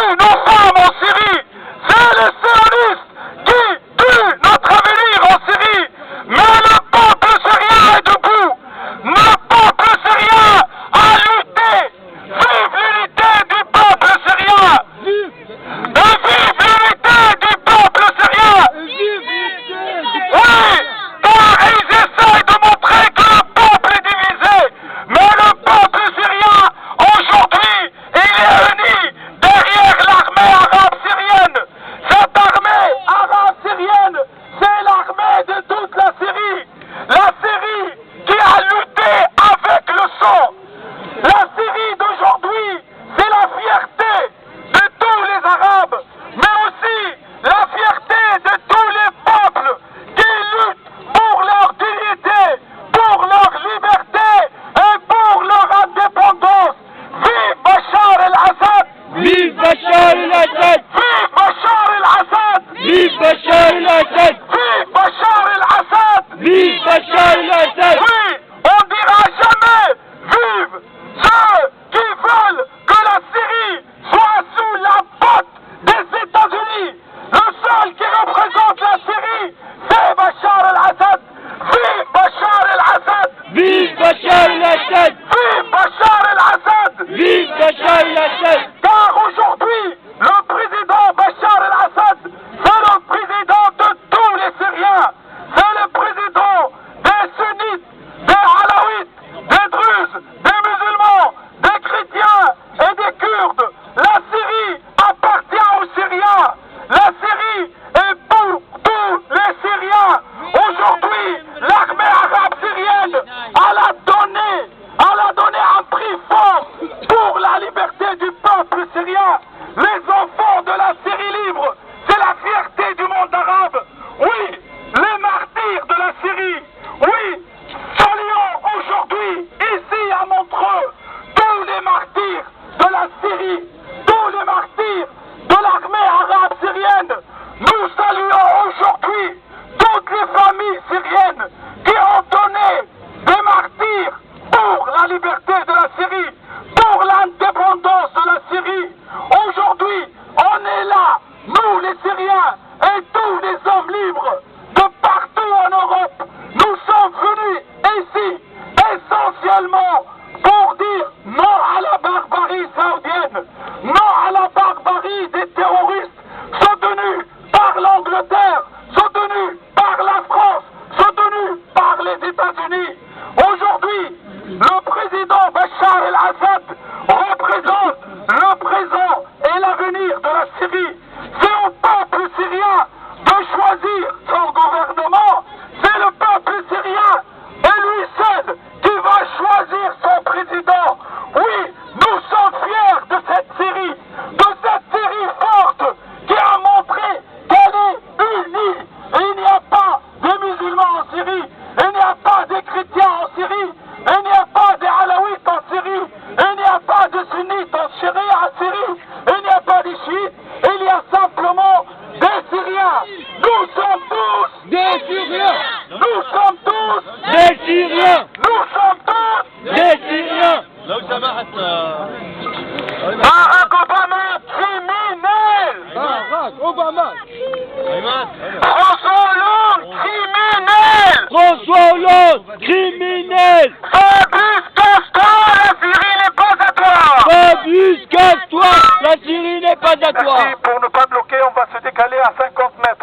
tuent nos femmes en Syrie. C'est les sionistes qui tuent notre avenir en Syrie. Mais le peuple syrien est debout. Le peuple syrien a lutté. Vive l'unité du peuple syrien. Et vive l'unité du peuple syrien. Oui, car ils essayent de montrer que le peuple est divisé. Mais le peuple syrien, aujourd'hui, il est uni derrière l'armée arabe syrienne. Cette armée arabe syrienne, c'est l'armée de toute la Syrie. La Syrie qui a lutté avec le sang. La Syrie d'aujourd'hui, c'est la fierté de tous les Arabes, mais aussi la fierté de tous les peuples qui luttent pour leur dignité, pour leur liberté et pour leur indépendance. Vive Bachar el-Assad! Vive Bachar el-Assad! Vive Bachar el-Assad! Vive Bachar el-Assad! Vive Bachar el-Assad! Vive Bachar el-Assad! Oui, on dira jamais vive ceux qui veulent que la Syrie soit sous la botte des États-Unis. Le seul qui représente la Syrie, c'est Bachar el-Assad. Vive Bachar el-Assad! Vive Bachar el-Assad! Vive Bachar el-Assad! Vive Bachar el-Assad! Car aujourd'hui, le président Bachar el-Assad, c'est le président de tous les Syriens. C'est le président des sunnites, des alaouites, des druzes, des musulmans, des chrétiens et des kurdes. La Syrie appartient aux Syriens. La Syrie est pour tous les Syriens. Aujourd'hui, l'armée arabe syrienne, elle a donné un prix fort pour la liberté du peuple syrien. Les enfants de la Syrie libre, c'est la fierté du monde arabe. Oui, les martyrs de la Syrie. Oui, saluons aujourd'hui, ici à Montreux, tous les martyrs de la Syrie, tous les martyrs de l'armée arabe syrienne. Nous saluons aujourd'hui toutes les familles syriennes qui ont donné des martyrs pour la liberté de la Syrie, pour l'indépendance de la Syrie. Aujourd'hui, on est là, nous les Syriens et tous les hommes libres de partout en Europe. Nous sommes venus ici essentiellement pour dire non à la barbarie saoudienne, non à la barbarie des terroristes soutenus par l'Angleterre, soutenus par la France, soutenus par les États-Unis. Aujourd'hui, le président Bachar el-Assad représente le présent et l'avenir de la Syrie. C'est au peuple syrien de choisir son gouvernement. C'est le peuple syrien et lui seul qui va choisir son président. Oui, nous sommes fiers de cette Syrie forte qui a montré qu'elle est unie. Et il n'y a pas de musulmans en Syrie, il n'y a pas de chrétiens en Syrie, il n'y a pas des alaouites en Syrie, il n'y a pas de sunnites en Syrie, il n'y a pas de chiites, il y a simplement des Syriens. Nous sommes tous Des Syriens! Nous sommes tous Des Syriens! Nous sommes tous Des Syriens! Barack Obama criminel. Barack Obama! François Hollande criminel. François Hollande, criminel! Fabius casse-toi, la Syrie n'est pas à toi. Fabius, casse-toi! La Syrie n'est pas à toi! Merci, pour ne pas bloquer, on va se décaler à 50 mètres.